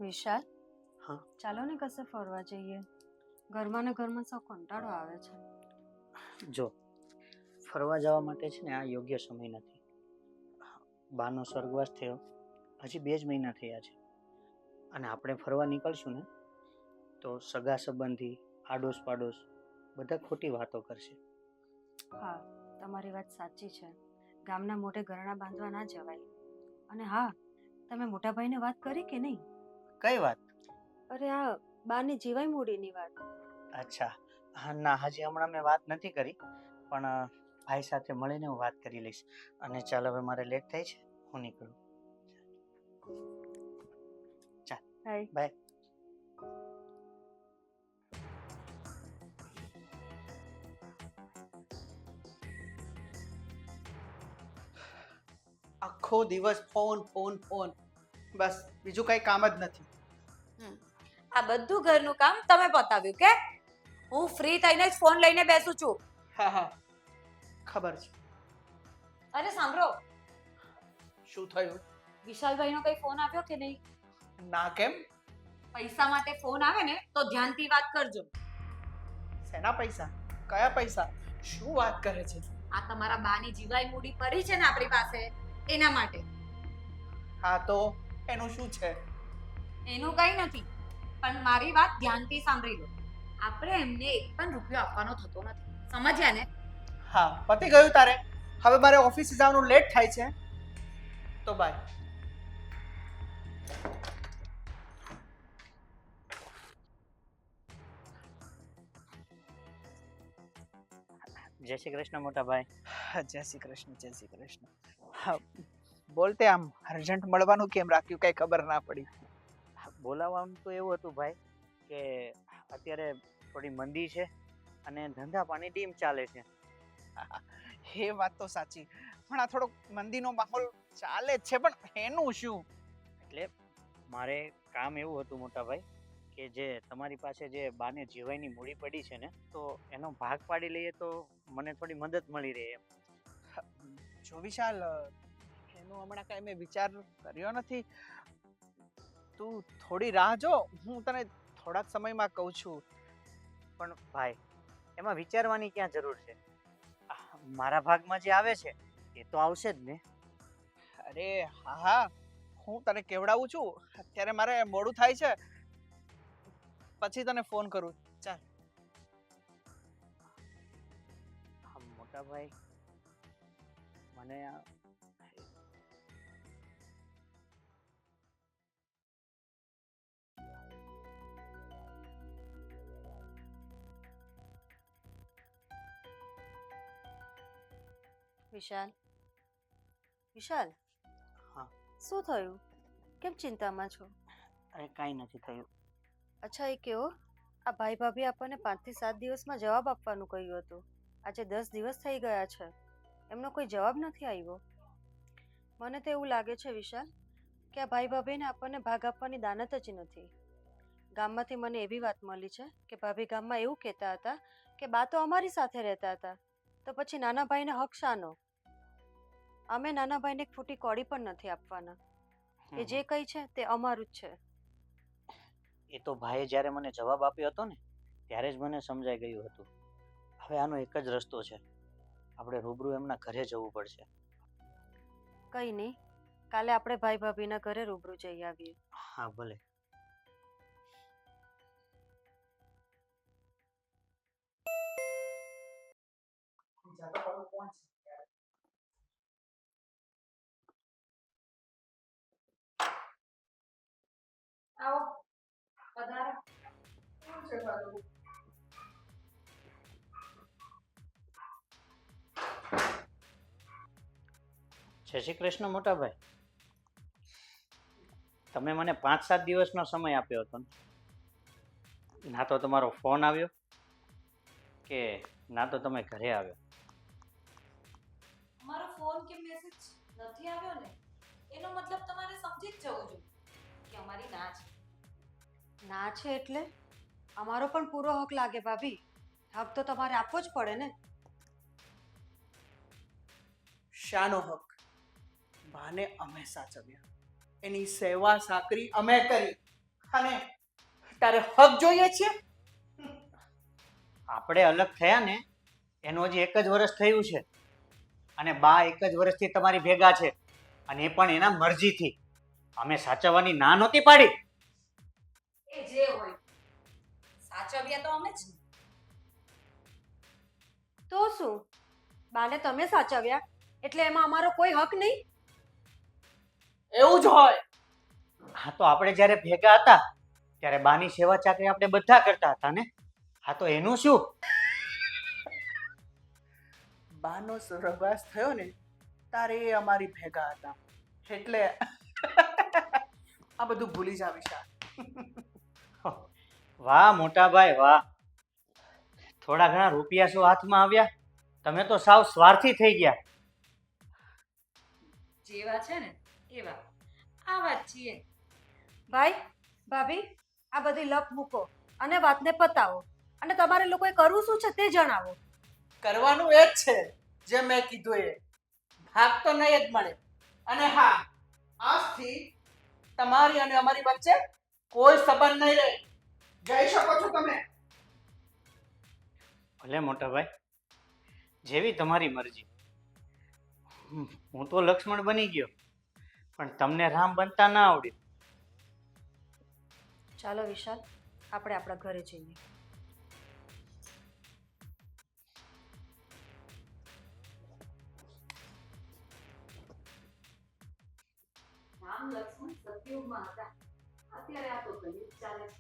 વિશાલ, હા ચાલો ને કશે ફરવા જઈએ. ઘરમાં ને ઘરમાં સૌ કંટાળો આવે છે. જો ફરવા જવા માટે છે ને આ યોગ્ય સમય નથી. બાનો સ્વર્ગવાસ થયો હજી 2 જ મહિના થયા છે અને આપણે ફરવા નીકળશું ને તો સગા સંબંધી આડોશ પાડોશ બધા ખોટી વાતો કરશે. હા, તમારી વાત સાચી છે. ગામના મોઢે ઘરણા બાંધવા ના જવાય. અને હા, તમે મોટા ભાઈને વાત કરી કે નહીં? કઈ વાત? અરે આ બાની જીવાય મૂડીની વાત. અચ્છા, હા ના, હજી હમણાં મેં વાત નથી કરી, પણ ભાઈ સાથે મળીને હું વાત કરી લઈશ. અને ચાલ હવે મારે લેટ થાય છે, હું નીકળું. ચાલ, હાય. બાય. આખો દિવસ ફોન ફોન ફોન, બસ બીજું કઈ કામ જ નથી. આ બધું ઘરનું કામ તમે પતાવ્યું કે? હું ફ્રી થઈને જ ફોન લઈને બેસું છું. હા હા, ખબર છે. અરે સાંભળો, શું થયું? વિશાલભાઈનો કઈ ફોન આવ્યો કે નહીં? ના, કેમ? પૈસા માટે ફોન આવે ને તો ધ્યાનથી વાત કરજો. શેના પૈસા? કયા પૈસા? શું વાત કરે છે? આ તમારા બાની જીવાઈ મૂડી પડી છે ને આપણી પાસે, એના માટે. હા તો એનું શું છે? એનું કઈ નથી, પણ મારી વાત ધ્યાનથી સાંભળી લો. આપણે એમને એક પણ રૂપિયો આપવાનો થતો નથી, સમજ્યા ને? હા, પતી ગયું તારે. હવે મારે ઓફિસે જવાનું લેટ થાય છે, તો બાય. જય શ્રી કૃષ્ણ મોટા ભાઈ. જય શ્રી કૃષ્ણ, જય શ્રી કૃષ્ણ. હા, બોલતે આમ અર્જન્ટ મળવાનું કેમ રાખ્યું, કઈ ખબર ના પડી. બોલાવવાનું તો એવું હતું ભાઈ કે અત્યારે થોડી મંદી છે અને ધંધા પાણી ડીમ ચાલે છે. એ વાત તો સાચી, પણ આ થોડોક મંદીનો માહોલ ચાલે જ છે, પણ એનું શું? એટલે મારે કામ એવું હતું મોટા ભાઈ કે જે તમારી પાસે જે બાને જીવાયની મૂડી પડી છે ને, તો એનો ભાગ પાડી લઈએ તો મને થોડી મદદ મળી રહે એમ. જો વિશાલ, એનું હમણાં કઈ મેં વિચાર કર્યો નથી. તું થોડી રાહ જો, હું તને થોડાક સમયમાં કહું છું. પણ ભાઈ, એમાં વિચારવાની ક્યાં જરૂર છે? મારા ભાગમાં જે આવે છે એ તો આવશે જ ને. અરે હા હા, હું તને કેવડાવું છું. અત્યારે મારે મોડું થાય છે, પછી તને ફોન કરું. ચાલ. મોટા ભાઈ, મને વિશાલ, વિશાલ, હા. શું થયું? કેમ ચિંતામાં છો? અરે કાંઈ નથી થયું. અચ્છા એ કેવો, આ ભાઈ ભાભી આપણને 5 થી 7 દિવસમાં જવાબ આપવાનું કહ્યું હતું. આજે 10 દિવસ થઈ ગયા છે, એમનો કોઈ જવાબ નથી આવ્યો. મને તો એવું લાગે છે વિશાલ કે આ ભાઈ ભાભીને આપણને ભાગ આપવાની દાનત જ નથી. ગામમાંથી મને એવી વાત મળી છે કે ભાભી ગામમાં એવું કહેતા હતા કે બા તો અમારી સાથે રહેતા હતા, તો પછી નાના ભાઈને હક શાનો? અમે નાના ભાઈને એક ફૂટી કોડી પણ નથી આપવાના. એ જે કંઈ છે તે અમારું જ છે. એ તો ભાઈએ જ્યારે મને જવાબ આપ્યો હતો ને ત્યારે જ મને સમજાઈ ગયું હતું. હવે આનો એક જ રસ્તો છે, આપણે રૂબરૂ એમના ઘરે જવું પડશે. કંઈ નહીં, કાલે આપણે ભાઈ ભાભીના ઘરે રૂબરૂ જઈ આવીએ. હા ભલે. આવો, પધારો. જય શ્રી કૃષ્ણ મોટા ભાઈ. તમે મને 5-7 દિવસનો સમય આપ્યો હતો ને, ના તો તમારો ફોન આવ્યો કે ના તો તમે ઘરે આવ્યો. અમારો ફોન કે મેસેજ નથી આવ્યો ને, એનો મતલબ તમારે સમજી જ જવું જોઈએ કે અમારી ના છે. ના છે એટલે અમારો પણ પૂરો હક લાગે ભાભી. હક તો તમારે આપવો જ પડે ને. શાનો હક? બાને અમે સાચવ્યા, એની સેવા સાકરી અમે કરી અને તારે હક જોઈએ છે. આપણે અલગ થયા ને એનું હજી 1 જ વર્ષ થયું છે અને બા 1 જ વર્ષથી તમારી ભેગા છે અને એ પણ એના મરજીથી. અમે સાચવવાની ના નહોતી પાડી. એ જે હોય સાચવ્યા તો અમે જ ને. તો શું બાને તમે સાચવ્યા એટલે એમાં અમારો કોઈ હક નહીં? એવું જ હોય. હા તો આપણે જ્યારે ભેગા હતા ત્યારે બાની સેવા ચાકરી આપણે બધા કરતા હતા ને. હા તો એનું શું? બાનો સ્વર્ગવાસ થયો ને તારે એ અમારી ભેગા હતા એટલે આ બધું ભૂલી જા વિશાલ. વાહ મોટા ભાઈ વાહ. થોડા ઘણા રૂપિયા શું હાથમાં આવ્યા? તમે તો સાવ સ્વાર્થી થઈ ગયા. જેવા છે ને એવા આવા જ છીએ. ભાઈ ભાભી આ બધી લપ મૂકો અને વાતને પતાવો અને તમારે લોકોએ કરવું શું છે તે જણાવો. કરવાનું એ જ છે જે મેં કીધું એ. ભાગ તો નહીં જ મળે. અને હા, આજથી તમારી અને અમારી વચ્ચે કોઈ સંબંધ નહીં રહે. જઈ શકો છો તમે. ભલે મોટા ભાઈ, જેવી તમારી મરજી. હું તો લક્ષ્મણ બની ગયો પણ તમને રામ બનતા ના આવડ્યું. ચાલો વિશાલ આપણે આપણા ઘરે જઈએ. રામ લક્ષ્મણ સતયુગમાં હતા, અત્યારે આ તો કલયુગ ચાલે છે.